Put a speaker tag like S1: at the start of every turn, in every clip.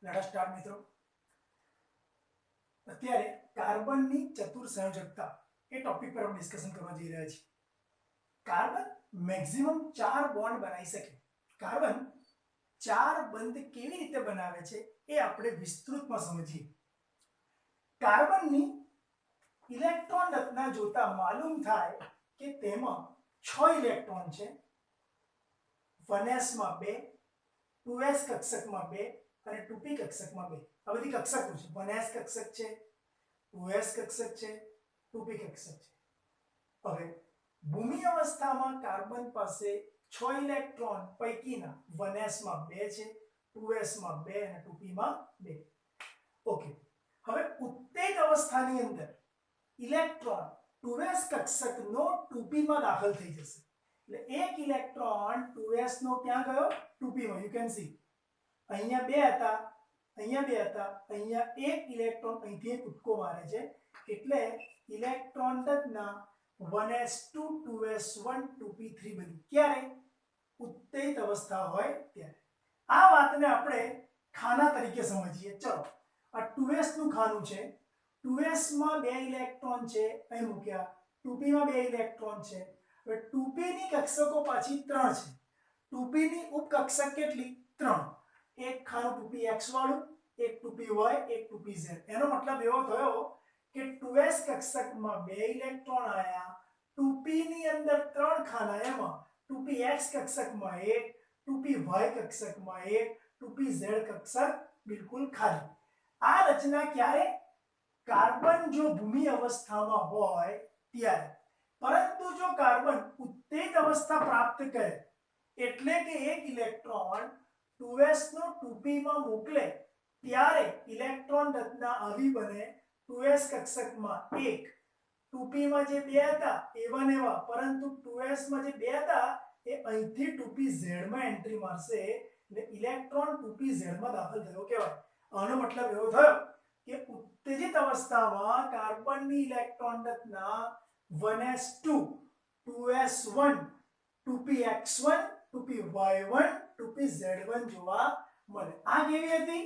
S1: Let us start મિત્રો। અત્યારે કાર્બનની ચતુર સંયોજકતા એ ટોપિક પર આપણે ડિસ્કશન કરવા જઈ રહ્યા છીએ। કાર્બન મેક્સિમમ 4 બોન્ડ બનાવી શકે। કાર્બન 4 બંધ કેવી રીતે બનાવે છે એ આપણે વિસ્તૃતમાં સમજીએ। કાર્બનની ઇલેક્ટ્રોન રચના જોતા માલુમ થાય કે તેમાં 6 ઇલેક્ટ્રોન છે। 1s માં 2, 2s કક્ષકમાં 2 અને 2p કક્ષકમાં 2। આ બધી કક્ષકો છે। 1s કક્ષક છે, 2s કક્ષક છે, 2p કક્ષક છે। હવે ભૂમિ અવસ્થામાં કાર્બન પાસે 6 ઇલેક્ટ્રોન પૈકીના 1s માં 2 છે, 2s માં 2 અને 2p માં 2। ઓકે, હવે ઉત્તેજ અવસ્થાની અંદર ઇલેક્ટ્રોન 2s કક્ષકનો 2p માં દાખલ થઈ જશે। એટલે એક ઇલેક્ટ્રોન 2s નો ક્યાં ગયો? 2p માં। યુ કેન સી અહીંયા 2 હતા, અહીંયા 2 હતા, અહીંયા એક ઇલેક્ટ્રોન અહીંથી કૂદકો મારે છે એટલે ઇલેક્ટ્રોન રચના 1s2 2s1 2p3 બની। ક્યારે? ઉત્તેજિત અવસ્થા હોય ત્યારે। આ વાતને આપણે ખાના તરીકે સમજીએ। ચલો, આ 2s નું ખાનું છે। 2s માં 2 ઇલેક્ટ્રોન છે, અહીં મૂક્યા। 2p માં 2 ઇલેક્ટ્રોન છે। હવે 2p ની કક્ષકો પાછી 3 છે। 2p ની ઉપકક્ષક કેટલી? 3। એક ખાનું 2px વાળું, એક 2py, એક 2pz। એનો મતલબ એવો થયો કે 2s કક્ષકમાં 2 ઇલેક્ટ્રોન આયા, 2p ની અંદર 3 ખાના, એમાં 2px કક્ષકમાં 1, 2py કક્ષકમાં 1, 2pz કક્ષક બિલકુલ ખાલી। આ રચના ક્યારે? કાર્બન જો ભૂમિ અવસ્થામાં હોય ત્યારે। પરંતુ જો કાર્બન ઉત્તેજ અવસ્થા પ્રાપ્ત કરે એટલે કે એક ઇલેક્ટ્રોન 2s નો 2p માં મોકલે ત્યારે ઇલેક્ટ્રોન રચના આવી બને 2s કક્ષકમાં 1, 2p માં જે 2 હતા એવા ને એવા, પરંતુ 2s માં જે 2 હતા એ અહીંથી 2pz માં એન્ટ્રી મારશે એટલે ઇલેક્ટ્રોન 2pz માં દાખલ થયો કહેવાય। આનો મતલબ એવો થયો કે ઉત્તેજિત અવસ્થામાં કાર્બનની ઇલેક્ટ્રોન રચના 1s2 2s1 2px1 2py1 2pz1 જોવા મળે। આ કેવી હતી?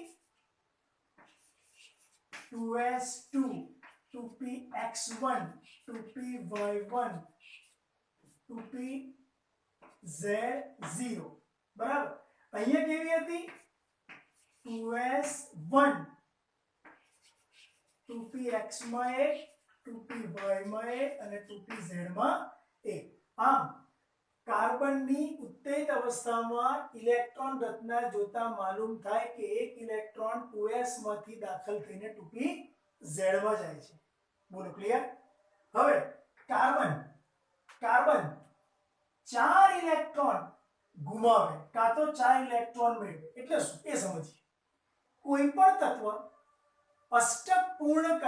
S1: 2s2 2px1 2py1 2pz0 બરાબર। અહીંયા કેવી હતી? 2s1 2px માં 1, 2py માં 1 અને 2pz માં 1। આમ કાર્બનની ઉત્તેજિત અવસ્થામાં ઇલેક્ટ્રોન રચના જોતા માલુમ થાય કે એક ઇલેક્ટ્રોન 2s માંથી દાખલ થઈને 2pz માં જાય છે। બોલો ક્લિયર? હવે કાર્બન 4 ઇલેક્ટ્રોન ગુમાવે કાં તો 4 ઇલેક્ટ્રોન મેળવે એટલે શું એ સમજીએ। કોઈ પણ તત્વ અષ્ટક પૂર્ણ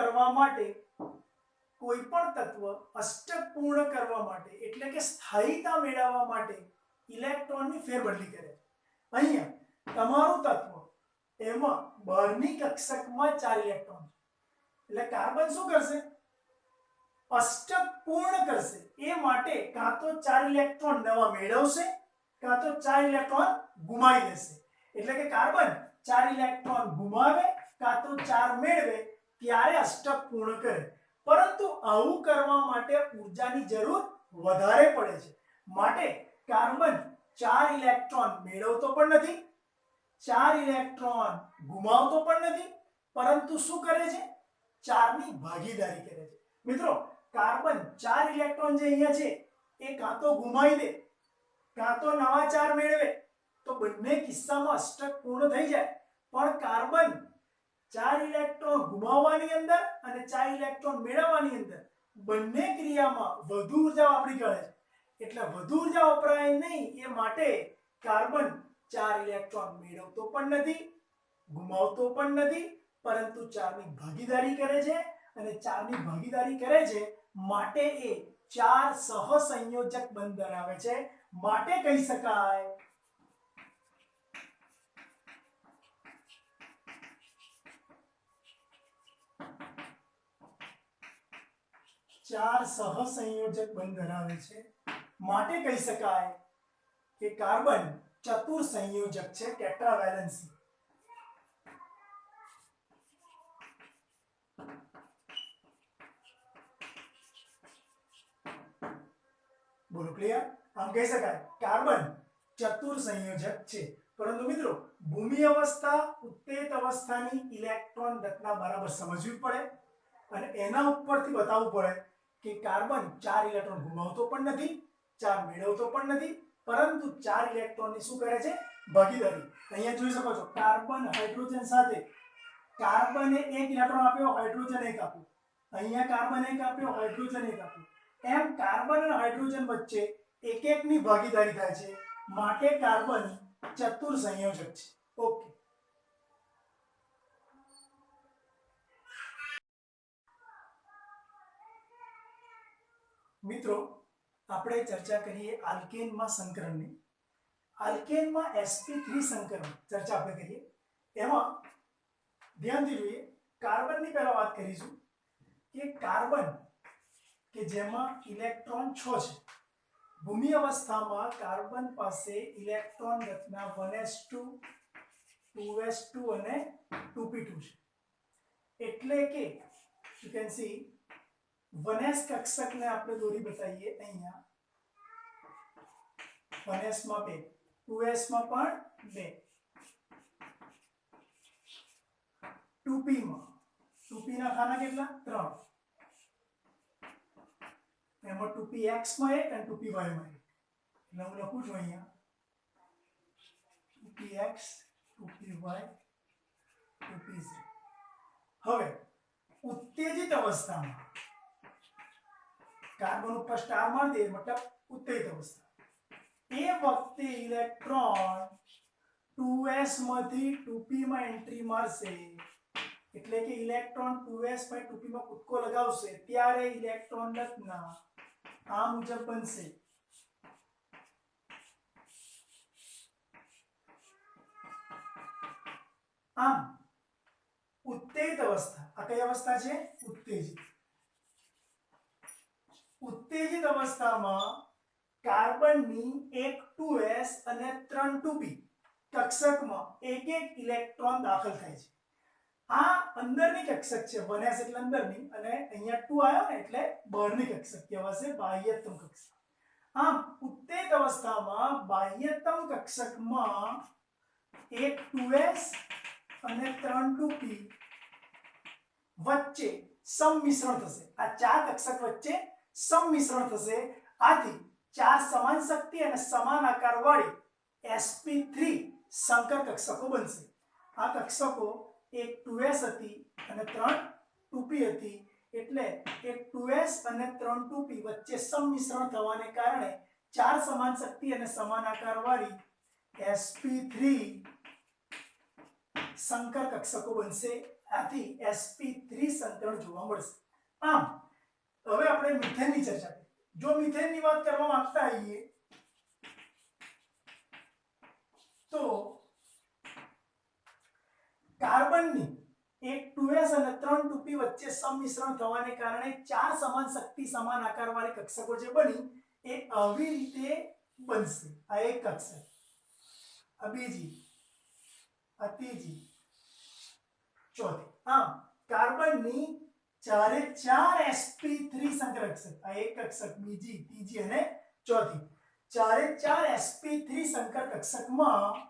S1: કરવા માટે એટલે કે સ્થાયીતા મેળવવા માટે ઇલેક્ટ્રોનની ફેરબદલી કરે છે। અહીંયા તમારું તત્વ, એમાં બહારની કક્ષકમાં 4 ઇલેક્ટ્રોન છે એટલે કાર્બન શું કરશે? અષ્ટક પૂર્ણ કરશે। એ માટે કાં તો 4 ઇલેક્ટ્રોન નવા મેળવશે કાં તો 4 ઇલેક્ટ્રોન ગુમાવી દેશે। એટલે કે કાર્બન 4 ઇલેક્ટ્રોન ગુમાવે કાં તો 4 મેળવે ત્યારે અષ્ટક પૂર્ણ કરે। પરંતુ આવું કરવા માટે ઊર્જાની જરૂર વધારે પડે છે। માટે કાર્બન 4 ઇલેક્ટ્રોન મેળવતો પણ નથી, 4 ઇલેક્ટ્રોન ગુમાવતો પણ નથી, પરંતુ શું કરે છે? 4 ની ભાગીદારી કરે છે। મિત્રો, કાર્બન 4 ઇલેક્ટ્રોન જે અહીંયા છે એ કાં તો ગુમાવી દે કાં તો નવા 4 મેળવે તો બંને કિસ્સામાં અષ્ટક પૂર્ણ થઈ જાય। પણ કાર્બન 4 ઇલેક્ટ્રોન ગુમાવવાની અંદર અને 4 ઇલેક્ટ્રોન મેળવવાની અંદર બંને ક્રિયામાં વધુ ઊર્જા વાપરી કરે છે। એટલે વધુ ઊર્જા વપરાય નહીં એ માટે કાર્બન 4 ઇલેક્ટ્રોન મેળવતો પણ નથી, ગુમાવતો પણ નથી, પરંતુ 4 ની ભાગીદારી કરે છે। અને 4 ની ભાગીદારી કરે છે માટે એ 4 સહસંયોજક બંધ ધરાવે છે। માટે કહી શકાય 4 સહસંયોજક બંધ ધરાવે છે। માટે કહી શકાય કે કાર્બન ચતુર સંયોજક છે, ટેટ્રાવેલેન્સી। બોલો ક્લિયર? આમ કહી શકાય કાર્બન ચતુર સંયોજક છે, પરંતુ મિત્રો ભૂમિ અવસ્થા ઉત્તેજિત અવસ્થાની ઇલેક્ટ્રોન રચના બરાબર સમજવી પડે અને એના ઉપરથી બતાવવું પડે કે કાર્બન 4 ઇલેક્ટ્રોન ગુમાવતો પણ નથી, 4 મેળવતો પણ નથી, પરંતુ 4 ઇલેક્ટ્રોનની શું કરે છે? ભાગીદારી. અહીંયા જોઈ શકો છો કાર્બન હાઇડ્રોજન સાથે કાર્બને 1 ઇલેક્ટ્રોન આપ્યો, હાઇડ્રોજન 1 આપ્યો, અહીંયા કાર્બન 1 આપ્યો, હાઇડ્રોજન 1 આપ્યો, એમ કાર્બન અને હાઇડ્રોજન વચ્ચે એક એકની ભાગીદારી થાય છે, માટે કાર્બન ચતુર સંયોજક છે. ઓકે, મિત્રો આપણે ચર્ચા કરીએ આલ્કેનમાં સંકરણની. આલ્કેનમાં sp3 સંકરણ ચર્ચા આપણે કરીએ. એમાં ધ્યાનથી જોઈએ, કાર્બનની પહેલા વાત કરીશું કે કાર્બન કે જેમાં ઇલેક્ટ્રોન 6 છે, ભૂમિ અવસ્થામાં કાર્બન પાસે ઇલેક્ટ્રોન રચના 1s2 2s2 અને 2p2 છે. એટલે કે યુ કેન સી 1s કક્ષકને આપણે દોરી બતાવીએ અહીંયા 1s માં 2, 2s માં પણ 2, 2p માં 2p ના ખાના કેટલા? 3. એમાં 2px માં 1 અને 2py માં 1. એટલે હું લખું છું અહીંયા 2px 2py 2pz. હવે ઉત્તેજિત અવસ્થામાં કાર્બન ઉપર સ્ટાર મારી દે મતલબ ઉત્તેજિત અવસ્થા, એ વખતે ઇલેક્ટ્રોન 2s માંથી 2p માં એન્ટ્રી મારશે, એટલે કે ઇલેક્ટ્રોન 2s માં 2p માં કૂદકો લગાવશે ત્યારે ઇલેક્ટ્રોન રચના આ મુજબ બનશે. આમ ઉત્તેજિત અવસ્થા, આ કઈ અવસ્થા છે? ઉત્તેજિત. ઉત્તેજિત અવસ્થામાં કાર્બનની 1 2s અને 3 2p કક્ષકમાં એક એક ઇલેક્ટ્રોન દાખલ થાય છે. આ અંદરની કક્ષક છે, 1s એટલે અંદરની, અને અહીંયા 2 આવ્યો ને એટલે બહારની કક્ષક કહેવાશે, બાહ્યતમ કક્ષક. આમ ઉત્તેજિત અવસ્થામાં બાહ્યતમ કક્ષકમાં એક 2s અને 3 2p વચ્ચે સંમિશ્રણ થશે. આ ચાર કક્ષક વચ્ચે સંમિશ્રણ થશે. આથી ચાર સમાન શક્તિ અને સમાન આકાર વાળી sp3 સંકર કક્ષકો બનશે. આ કક્ષકો એક 2s હતી અને 3 2p હતી, એટલે એક 2s અને 3 2p વચ્ચે સંમિશ્રણ થવાને કારણે ચાર સમાન શક્તિ અને સમાન આકાર વાળી sp3 સંકર કક્ષકો બનશે. આથી sp3 સંકરણ જોવા મળશે. આમ હવે આપણે મિથેનની ચર્ચા કરીએ. જો મિથેનની વાત કરવા માંગતા હોઈએ તો કાર્બનની એક 2s અને 3 2p વચ્ચે સંમિશ્રણ થવાને કારણે ચાર સમાન શક્તિ સમાન આકાર વાળી કક્ષકો જે બની એ આવી રીતે બનશે. આ એક કક્ષક, આ બીજી, આ ત્રીજી, ચોથી. આમ કાર્બનની ચારે ચાર sp3 સંકર કક્ષક, આ એક કક્ષક, બીજી, ત્રીજી અને ચોથી, ચારે ચાર sp3 સંકર કક્ષકમાં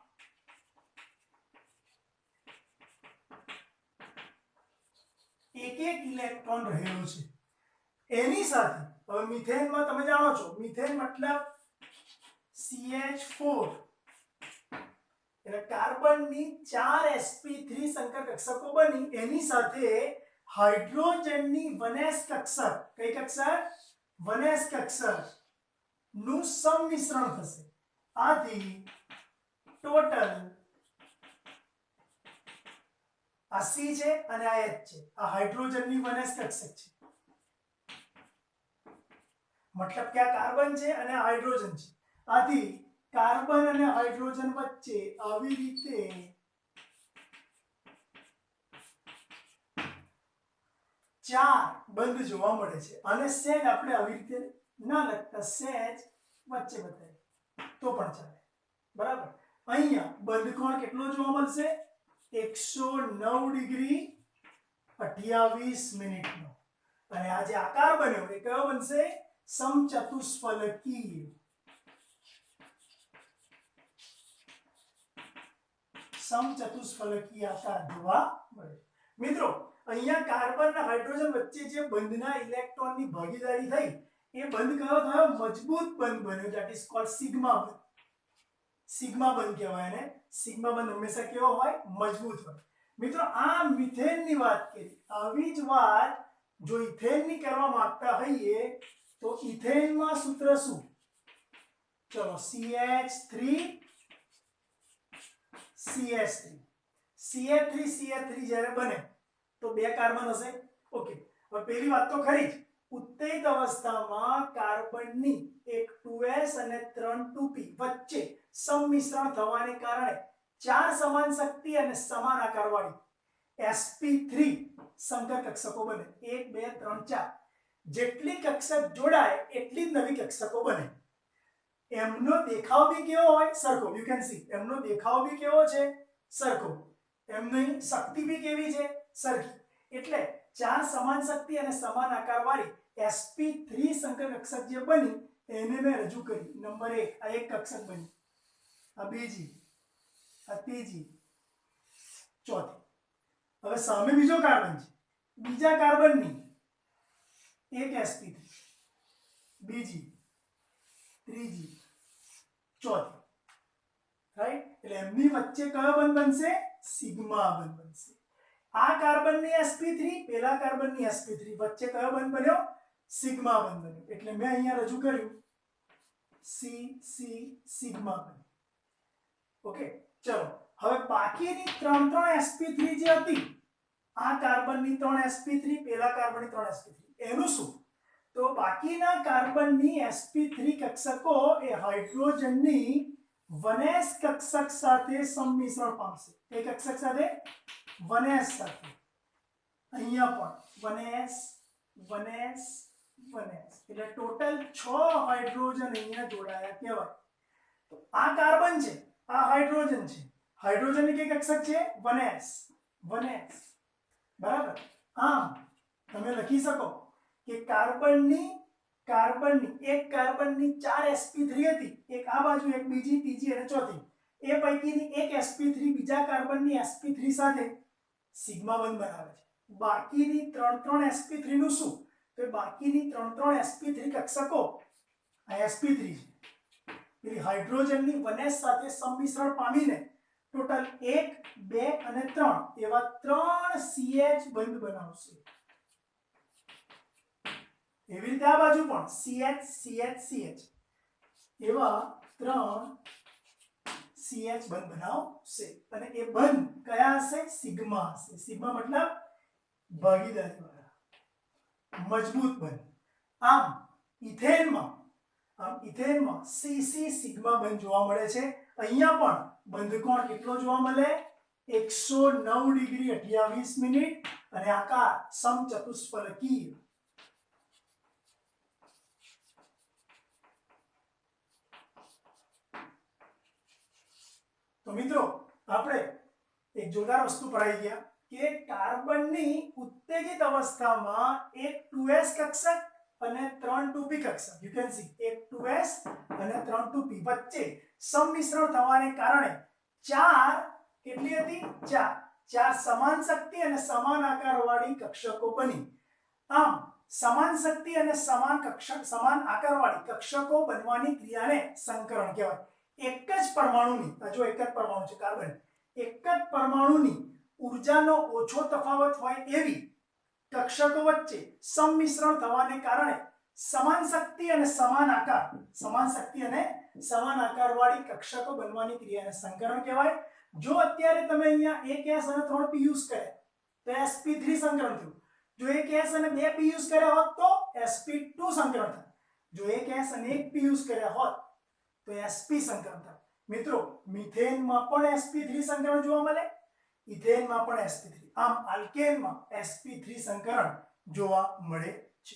S1: એક એક ઇલેક્ટ્રોન રહેલો છે. એની સાથે હવે મિથેનમાં તમે જાણો છો, મિથેન મતલબ CH4, એટલે કાર્બનની ચાર sp3 સંકર કક્ષકો બની, એની સાથે હાઇડ્રોજનની 1s કક્ષક, કઈ કક્ષક? 1s કક્ષક નું સંમિશ્રણ થશે. આથી ટોટલ આ C છે અને આ H છે, આ હાઇડ્રોજનની 1s કક્ષક છે. મતલબ કે આ કાર્બન છે અને હાઇડ્રોજન છે. આથી કાર્બન અને હાઇડ્રોજન વચ્ચે આવી રીતે ચાર બંધ જોવા મળે છે. અને સેજ આપણે આવી રીતે ના લખતા, સેજ વચ્ચે બતાવીએ તો પણ ચાલે, બરાબર. અહીંયા બંધ કોણ કેટલો જોવા મળશે? 109 ડિગ્રી 28 મિનિટનો અને આ જે આકાર બન્યો એ કયો બનશે સમચતુષ્ફલકી સમચતુષ્ફલકી આકાર જોવા મળે મિત્રો અહીંયા કાર્બન અને હાઇડ્રોજન વચ્ચે જે બંધના ઇલેક્ટ્રોનની ભાગીદારી થઈ એ બંધ કયો થયો મજબૂત બંધ બન્યો ધેટ ઇઝ કોલ્ડ સિગ્મા બંધ સિગ્મા બંધ કહેવાય એને સિગ્મા બંધ હંમેશા કેવો હોય મજબૂત હોય મિત્રો આ મિથેનની વાત કરી આવી જ વાત જો ઇથેનની કરવા માંગતા હોઈએ તો ઇથેનમાં સૂત્ર શું ચલો CH3 જ્યારે બને તો બે કાર્બન હશે ઓકે હવે પહેલી વાત તો ખરી જ ઉત્તેજિત અવસ્થામાં કાર્બનની એક 2s અને 3 2p વચ્ચે સંમિશ્રણ થવાને કારણે ચાર સમાન શક્તિ અને સમાન આકારવાળી sp3 સંકર કક્ષકો બને 1 2 3 4 જેટલી કક્ષક જોડાય એટલી જ નવી કક્ષકો બને એમનો દેખાવ બી કેવો હોય સરખો યુ કેન સી એમનો દેખાવ બી કેવો છે સરખો એમની શક્તિ બી કેવી છે સરખી એટલે ચાર સમાન શક્તિ અને સમાન આકારવાળી sp3 સંકર કક્ષક જે બની એને મેં રજૂ કરી નંબર 1 આ એક કક્ષક બની આ બીજી આ ત્રીજી ચોથી હવે સામે બીજો કાર્બન છે બીજા કાર્બનની એક sp3 બીજી ત્રીજી ચોથી રાઈટ એટલે એમની વચ્ચે કયો બંધ બનશે સિગ્મા બંધ બનશે આ કાર્બનની sp3 પેલા કાર્બનની sp3 વચ્ચે કયો બંધ બન્યો સિગ્મા બંધ બન્યો એટલે મેં અહીંયા રજૂ કર્યું સિગ્મા બંધ ઓકે ચલો હવે બાકીની 3 sp3 જે હતી આ કાર્બનની 3 sp3 પેલા કાર્બનની 3 sp3 એનું શું તો બાકીના કાર્બનની sp3 કક્ષકો એ હાઇડ્રોજનની 1s કક્ષક સાથે સંમિશ્રણ પામશે એ કક્ષક સાથે 1s સાથે અહીંયા પણ 1s એટલે ટોટલ 6 હાઇડ્રોજન અહીંયા જોડાયા કહેવાય તો આ કાર્બન છે આ હાઇડ્રોજન છે હાઇડ્રોજનની કઈ કક્ષક છે 1s બરાબર આમ તમે લખી શકો કે કાર્બનની એક કાર્બનની 4 sp3 હતી એક આ બાજુ એક બીજી ત્રીજી અને ચોથી એ પૈકીની એક sp3 બીજા કાર્બનની sp3 સાથે સિગ્મા બંધ બનાવે છે બાકીની 3 sp3 નું શું તો બાકીની 3 sp3 કક્ષકો આ sp3 છે પેલી હાઇડ્રોજનની 1s સાથે સંમિશ્રણ પામીને ટોટલ 1 2 અને 3 એવા 3 CH બંધ બનાવશે એવી રીતે આ બાજુ પણ CH એવા 3 CH બંધ બનાવશે અને એ બંધ કયા હશે સિગ્મા હશે સિગ્મા મતલબ ભાગીદારી વાળા મજબૂત બંધ આમ ઇથેનમાં CC સિગ્મા બંધ જોવા મળે છે અહીંયા પણ બંધ કોણ કેટલો જોવા મળે 109 ડિગ્રી 28 મિનિટ અને આકાર સમચતુષ્ફલકીય તો મિત્રો આપણે એક જોરદાર વસ્તુ પढ़ાઈ ગયા કે કાર્બનની ઉત્તેજિત અવસ્થામાં એક 2s કક્ષક અને 3 2p કક્ષક યુ કેન સી એક 2s અને 3 2p વચ્ચે સંમિશ્રણ થવાને કારણે ચાર કેટલી હતી ચાર સમાન શક્તિ અને સમાન આકારવાળી કક્ષકો બની આમ સમાન શક્તિ અને સમાન આકારવાળી કક્ષકો બનવાની ક્રિયાને સંકરણ કહેવાય એક જ પરમાણુની જો એક જ પરમાણુ છે કાર્બન એક જ પરમાણુની ઊર્જાનો ઓછો તફાવત હોય એવી કક્ષકો વચ્ચે સંમિશ્રણ થવાને કારણે સમાન શક્તિ અને સમાન આકારવાળી કક્ષકો બનવાની ક્રિયાને સંકરણ કહેવાય જો અત્યારે તમે અહીંયા એક s અને 3p યુઝ કર્યા તો sp3 સંકરણ થયું જો એક s અને 2p યુઝ કર્યા હોત તો sp2 સંકરણ થાય જો એક s અને 1p યુઝ કર્યા હોત તો sp સંકરણ થાય મિત્રો મિથેનમાં પણ sp3 સંકરણ જોવા મળે ઇથેનમાં પણ sp3 આમ આલ્કેનમાં sp3 સંકરણ જોવા મળે છે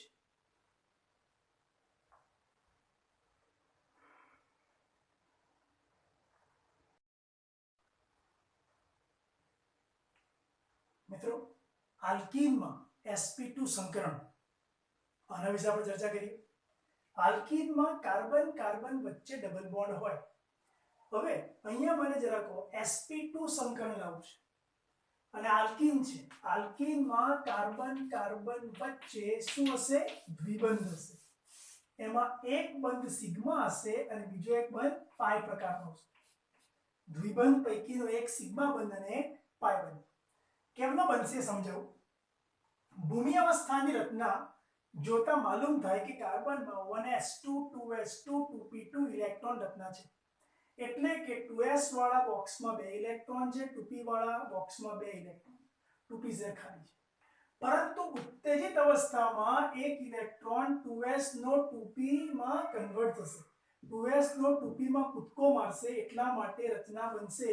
S1: મિત્રો આલ્કીનમાં sp2 સંકરણ, આના વિશે આપણે ચર્ચા કરીએ. આલ્કીનમાં કાર્બન કાર્બન વચ્ચે ડબલ બોન્ડ હોય. હવે અહીંયા મને જરા કહો, sp2 સંકરણ લાવું છે અને આલ્કીન છે. આલ્કીનમાં કાર્બન કાર્બન વચ્ચે શું હશે? દ્વિબંધ હશે. એમાં એક બંધ સિગ્મા હશે અને બીજો એક બંધ પાઈ પ્રકારનો હશે. દ્વિબંધ પૈકીનો એક સિગ્મા બંધ અને એક પાઈ બંધ. કેમનો બનશે સમજાવું. ભૂમિ અવસ્થાની રચના જોતા માલુમ થાય કે કાર્બનમાં 1s2 2s2 2p2 ઇલેક્ટ્રોન રચના છે. એટલે કે 2s વાળા બોક્સમાં 2 ઇલેક્ટ્રોન છે, 2p વાળા બોક્સમાં 2 ઇલેક્ટ્રોન, 2pz ખાલી છે. પરંતુ ઉત્તેજિત અવસ્થામાં એક ઇલેક્ટ્રોન 2s નો 2p માં કન્વર્ટ થશે. 2s નો 2p માં કૂદકો મારશે, એટલા માટે રચના બનશે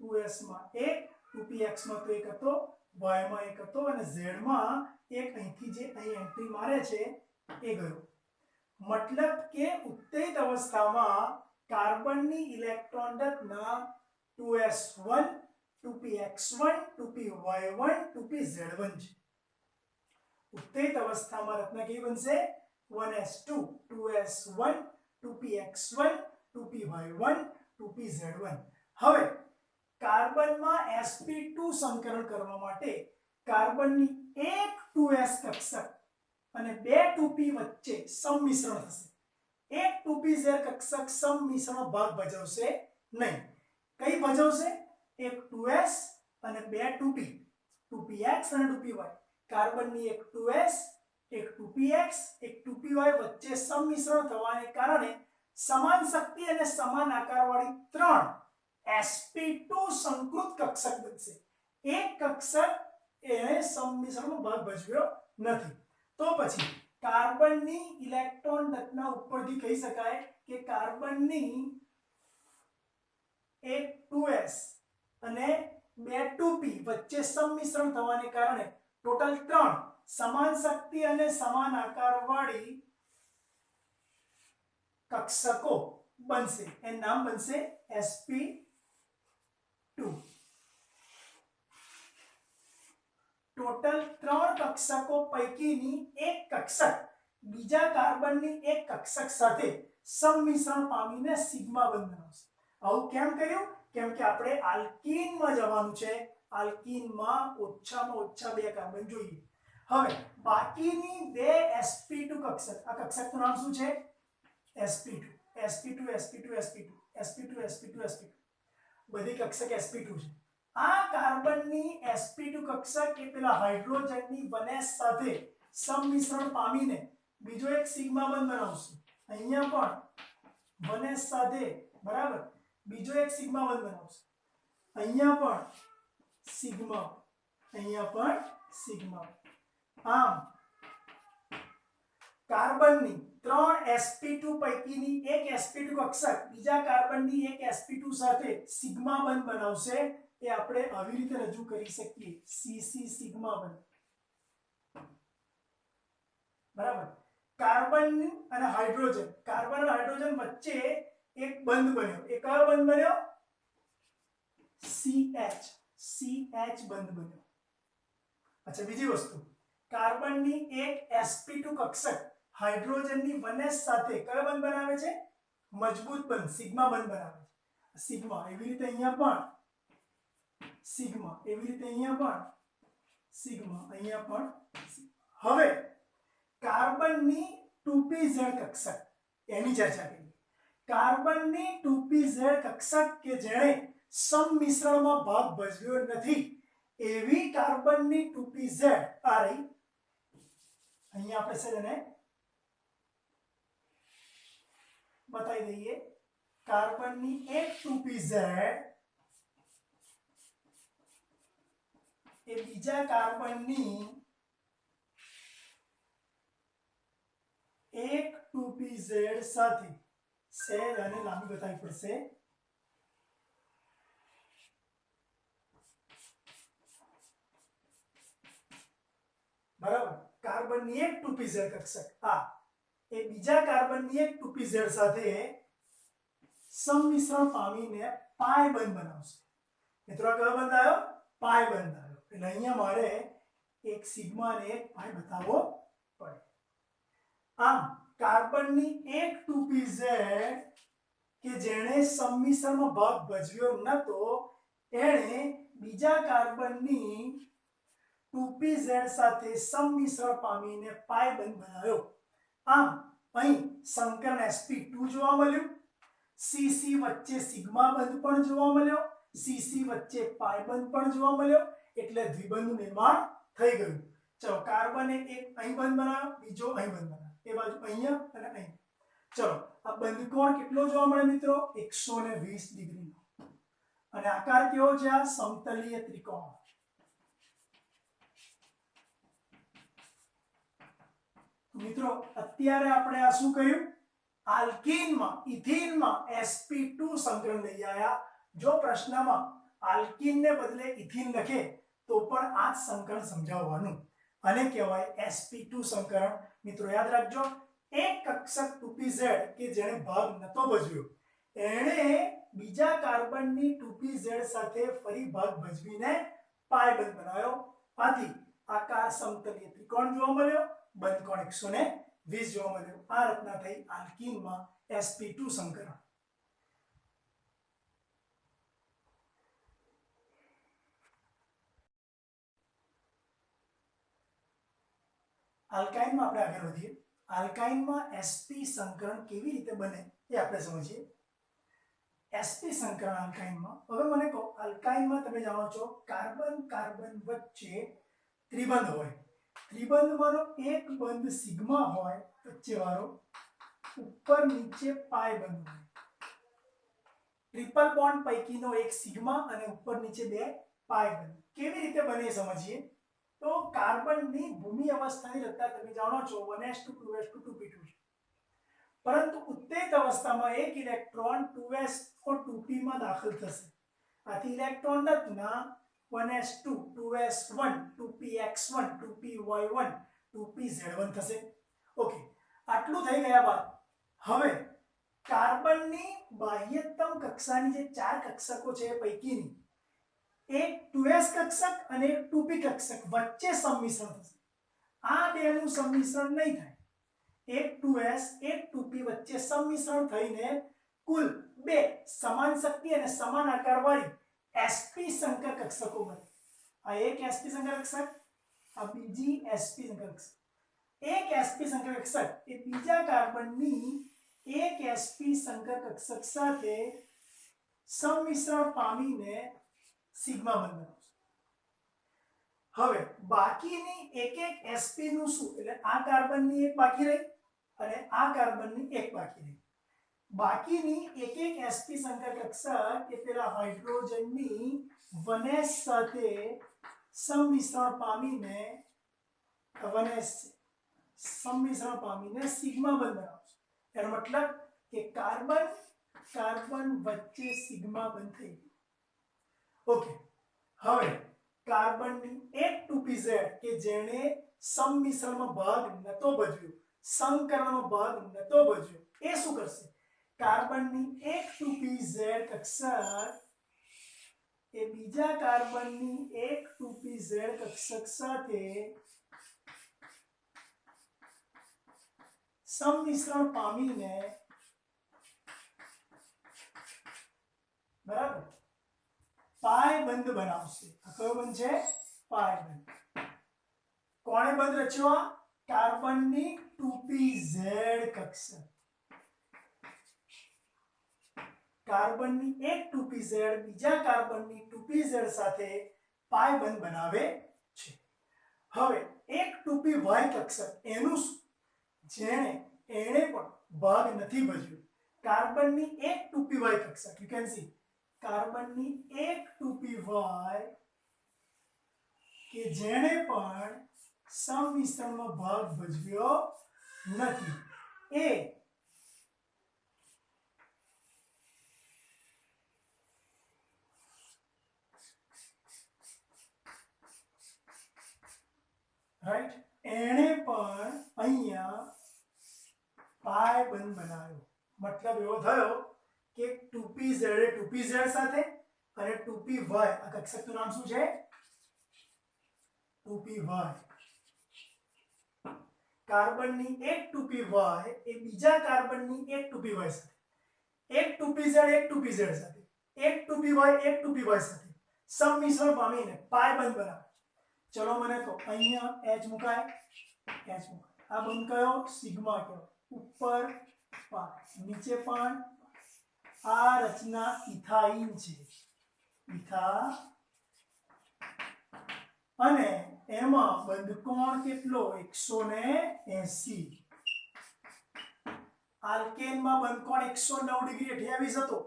S1: 2s માં 1, 2px માં તો 1 હતો, y માં 1 હતો અને z માં એક અહીંથી જે અહીં એન્ટ્રી મારે છે એ ગયો. મતલબ કે ઉત્તેજિત અવસ્થામાં કાર્બનની ઇલેક્ટ્રોન રચના 2s1 2px1 2py1 2pz1 છે. ઉત્તેજિત અવસ્થામાં રચના કેવી બનશે? 1s2 2s1 2px1 2py1 2pz1. હવે કાર્બનમાં sp2 સંકરણ કરવા માટે કાર્બનની એક 2s કક્ષક અને બે 2p વચ્ચે સંમિશ્રણ થશે. એક 2pz કક્ષક સંમિશ્રણ ભાગ ભજવશે નહીં. કઈ ભજવશે? એક 2s અને બે 2p, 2px અને 2py. કાર્બનની એક 2s, એક 2px, એક 2py વચ્ચે સંમિશ્રણ થવાને કારણે સમાન શક્તિ અને સમાન આકારવાળી ત્રણ sp2 સંકૃત કક્ષક બનશે. એક કક્ષક એને સંમિશ્રણનો ભાગ ભજવ્યો નથી. તો પછી કાર્બનની ઇલેક્ટ્રોન રચના ઉપરથી કહી શકાય કે કાર્બનની એક 2s અને બે 2p વચ્ચે સંમિશ્રણ થવાને કારણે ટોટલ 3 સમાન શક્તિ અને સમાન આકારવાળી કક્ષકો બનશે. એનું નામ બનશે sp2. ટોટલ 3 કક્ષકો પૈકીની એક કક્ષક બીજા કાર્બનની એક કક્ષક સાથે સંમિશ્રણ પામીને સિગ્મા બંધ બનાવશે. આવું કેમ કર્યું? કેમ કે આપણે આલ્કીનમાં જવાનું છે. આલ્કીનમાં ઓછામાં ઓછા 2 કાર્બન જોઈએ. હવે બાકીની બે sp2 કક્ષક, આ કક્ષકનું નામ શું છે? sp2 sp2 sp2 sp2 sp2 sp2 sp2. બધી કક્ષક sp2 છે. આ કાર્બનની sp2 કક્ષક એ પેલા હાઇડ્રોજનની 1s સાથે સંમિશ્રણ પામીને બીજો એક સિગ્મા બંધ બનાવશે. અહીંયા પણ 1s સાથે બરાબર બીજો એક સિગ્મા બંધ બનાવશે. અહીંયા પણ સિગ્મા, અહીંયા પણ સિગ્મા. આમ કાર્બનની 3 sp2 પૈકીની એક sp2 કક્ષક બીજા કાર્બનની એક sp2 સાથે સિગ્મા બંધ બનાવશે. એ આપણે આવી રીતે રજૂ કરી શકીએ, cc સિગ્મા બંધ. બરાબર. કાર્બન અને હાઇડ્રોજન, કાર્બન અને હાઇડ્રોજન વચ્ચે એક બંધ બન્યો. એ કયો બંધ બન્યો? CH બંધ બન્યો. અચ્છા, બીજી વસ્તુ, કાર્બનની એક sp2 કક્ષક હાઇડ્રોજનની 1s સાથે કયો બંધ બનાવે છે? મજબૂત બંધ, સિગ્મા બંધ બનાવે છે. સિગ્મા. એવી રીતે અહીંયા પણ સિગ્મા, એવી રીતે અહીંયા પણ સિગ્મા, અહીંયા પણ. હવે કાર્બનની 2pz કક્ષક, એની ચર્ચા કરીએ. કાર્બનની 2pz કક્ષક કે જેણે સંમિશ્રણમાં ભાગ ભજવ્યો નથી એવી કાર્બનની 2pz આ રહી. અહીંયા આપણે છે એને બતાવી દઈએ. કાર્બનની એક 2pz એ બીજા કાર્બનની એક 2pz સાથે સહેજ આને લાંબી બતાવવી પડશે. બરાબર. કાર્બનની એક 2pz કક્ષક આ એ બીજા કાર્બનની એક 2pz સાથે સંમિશ્રણ પામીને પાઈ બંધ બનાવશે. મિત્રો, આ કયો બંધ આવ્યો? પાઈ બંધ આવ્યો. એટલે અહીંયા મારે એક સિગ્મા અને એક પાઈ બતાવવો પડે. આમ કાર્બનની એક 2pz કે જેણે સંમિશ્રણમાં ભાગ ભજવ્યો નતો એણે બીજા કાર્બનની 2pz સાથે સંમિશ્રણ પામીને પાઈ બંધ બનાવ્યો. આમ અહીં સંકરણ sp2 જોવા મળ્યું, cc વચ્ચે સિગ્મા બંધ પણ જોવા મળ્યો, cc વચ્ચે પાઈ બંધ પણ જોવા મળ્યો, એટલે દ્વિબંધનું નિર્માણ થઈ ગયું. ચલો કાર્બને એક અહીં બંધ બનાવ્યો, બીજો અહીં બંધ બનાવ્યો, એ બાજુ અહીંયા અને અહીં. ચલો આ બંધકોણ કેટલો જોવા મળે મિત્રો? 120 ડિગ્રીનો. અને આકાર કેવો છે? આ સમતલીય ત્રિકોણ. મિત્રો અત્યારે આપણે આ શું કર્યું? આલ્કીનમાં ઇથીનમાં sp2 સંકરણ લઈ આવ્યા. જો પ્રશ્નમાં આલ્કીનને બદલે ઇથીન લખે તો પણ આ સંકરણ સમજાવવાનું, અને કહેવાય sp2 સંકરણ. મિત્રો યાદ રાખજો, એક કક્ષક 2pz કે જેણે ભાગ નતો ભજવ્યો એણે બીજા કાર્બનની 2pz સાથે ફરી ભાગ ભજવીને પાઈ બંધ બનાવ્યો. આથી આકાર સમતલીય ત્રિકોણ જોવા મળ્યો, બંધકોણ 120 જોવા મળ્યો. આ રચના થઈ આલ્કીનમાં sp2 સંકરણ. આલ્કાઇનમાં આપણે આગળ વધીએ. આલ્કાઇનમાં sp સંકરણ કેવી રીતે બને એ આપણે સમજીએ. sp સંકરણ આલ્કાઇનમાં, હવે મને કહો, આલ્કાઇનમાં તમે જાણો છો કાર્બન કાર્બન વચ્ચે ત્રિબંધ હોય. ત્રિબંધમાંનો એક બંધ સિગ્મા હોય, વચ્ચે વાળો ઉપર નીચે પાઈ બંધ હોય. ટ્રિપલ બોન્ડ પૈકીનો એક સિગ્મા અને ઉપર નીચે બે પાઈ બંધ. કેવી રીતે બને એ સમજીએ. તો કાર્બનની ભૂમિ અવસ્થાની રચના તમે જાણો છો 1s2 2s2 2p2 છે. પરંતુ ઉત્તેજિત અવસ્થામાં એક ઇલેક્ટ્રોન 2s or 2p માં દાખલ થશે. આથી ઇલેક્ટ્રોન રચના 1s2 2s1 2px1 2py1 2pz1 થશે. ઓકે, આટલું થઈ ગયા બાદ હવે કાર્બનની બાહ્યતમ કક્ષાની જે ચાર કક્ષકો છે એ પૈકીની એક 2s કક્ષક અને એક 2p કક્ષક વચ્ચે સંમિશ્રણ થશે. આ બેનું સંમિશ્રણ નહીં થાય. એક 2s એક 2p વચ્ચે સંમિશ્રણ થઈને કુલ બે સમાન શક્તિ અને સમાન આકારવાળી sp સંકર કક્ષકો બને. આ એક sp સંકર કક્ષક, આ બીજી sp સંકર કક્ષક. એક sp સંકર કક્ષક એ બીજા કાર્બનની એક sp સંકર કક્ષક સાથે સંમિશ્રણ પામીને સિગ્મા બંધ બનાવશે. હવે બાકીની એક એક sp નું શું? એટલે આ કાર્બનની એક બાકી રહી અને આ કાર્બનની એક બાકી રહી. બાકીની એક એક sp સંકર કક્ષક એ પેલા હાઇડ્રોજનની 1s સાથે સંમિશ્રણ પામીને 1s સંમિશ્રણ પામીને સિગ્મા બંધ બનાવશે. એનો મતલબ કે કાર્બન કાર્બન વચ્ચે સિગ્મા બંધ થઈ ગયું. ઓકે, હવે કાર્બનની એક 2pz કે જેણે સંમિશ્રણમાં ભાગ નતો ભજવ્યો, સંકરણમાં ભાગ નતો ભજવ્યો, એ શું કરશે? કાર્બનની એક 2pz કક્ષક એ બીજા કાર્બનની એક 2pz કક્ષક સાથે સંમિશ્રણ પામીને, બરાબર, પાઈ બંધ બનાવશે. આ કયો બંધ છે? પાઈ બંધ. કોણે બંધ રચ્યો? કાર્બનની 2pz કક્ષક. કાર્બનની એક 2pz બીજા કાર્બનની 2pz સાથે પાઈ બંધ બનાવે છે. હવે એક 2py કક્ષક એનું શું? જેણે એણે પણ ભાગ નથી ભજવ્યો. કાર્બનની એક 2py કક્ષક, યુ કેન સી કાર્બનની એક 2py કે જેણે પણ સંમિશ્રણમાં ભાગ ભજવ્યો નથી, એ રાઈટ, એણે પણ અહીંયા પાઈ બંધ બનાવ્યો. મતલબ એવો થયો કે 2pz એ 2pz સાથે અને 2py, આ કક્ષકનું નામ શું છે? 2p1 કાર્બનની એક 2py એ બીજા કાર્બનની એક 2py સાથે એક 2pz એક 2pz સાથે એક 2py એક 2py સાથે સંમિશ્રણ પામીને પાઈ બંધ બનાવે. ચલો મને તો અહીંયા h મુકાય આ બંધ કયો સિગ્મા કયો ઉપર પાઈ નીચે પણ આ રચના ઇથાઇન છે અને એમાં બંધ કોણ કેટલો 180. આલ્કેન માં બંધ કોણ 109 ડિગ્રી 28 હતો,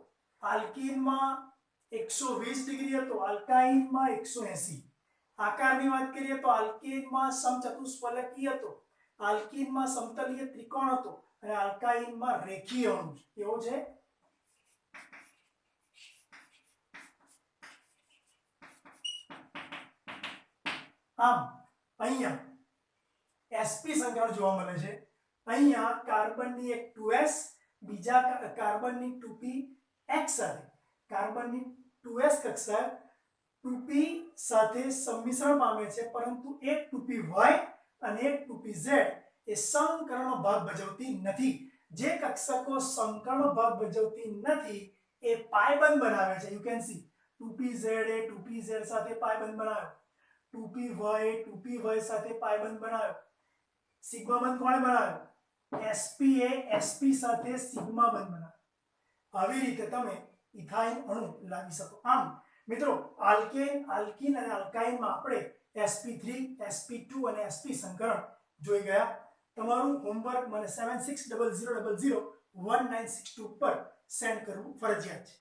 S1: આલ્કીન માં 120 ડિગ્રી હતો, આલ્કાઇન માં 180. આકારની વાત કરીએ તો આલ્કીન માં સમચતુષ્ફલકી હતો, આલ્કીન માં સમતલીય ત્રિકોણ હતો અને આલ્કાઇન માં રેખીય અણુ છે. કેવો છે? આમ અહીંયા sp સંકરણ જોવા મળે છે. અહીંયા કાર્બનની એક 2s બીજા કાર્બનની 2px સાથે કાર્બનની 2s કક્ષક 2p સાથે સંમિશ્રણ પામે છે, પરંતુ એક 2py અને એક 2pz એ સંકરણનો ભાગ ભજવતી નથી. જે કક્ષકો સંકરણનો ભાગ ભજવતી નથી એ પાયબંધ બનાવે છે. You can see 2pz A 2pz સાથે પાયબંધ બનાવ્યો, 2py 2py સાથે પાયબંધ બનાવ્યો. સિગ્મા બંધ કોણે બનાવ્યો? sp એ sp સાથે સિગ્મા બંધ બનાવ્યો. આવી રીતે તમે ઇથાઇન અણુ લાવી શકો. આમ મિત્રો આલ્કેન આલ્કીન અને આલ્કાઇનમાં આપણે sp3 sp2 અને sp સંકરણ જોઈ ગયા. તમારું હોમવર્ક મને 7600001962 પર સેન્ડ કરવું ફરજિયાત છે.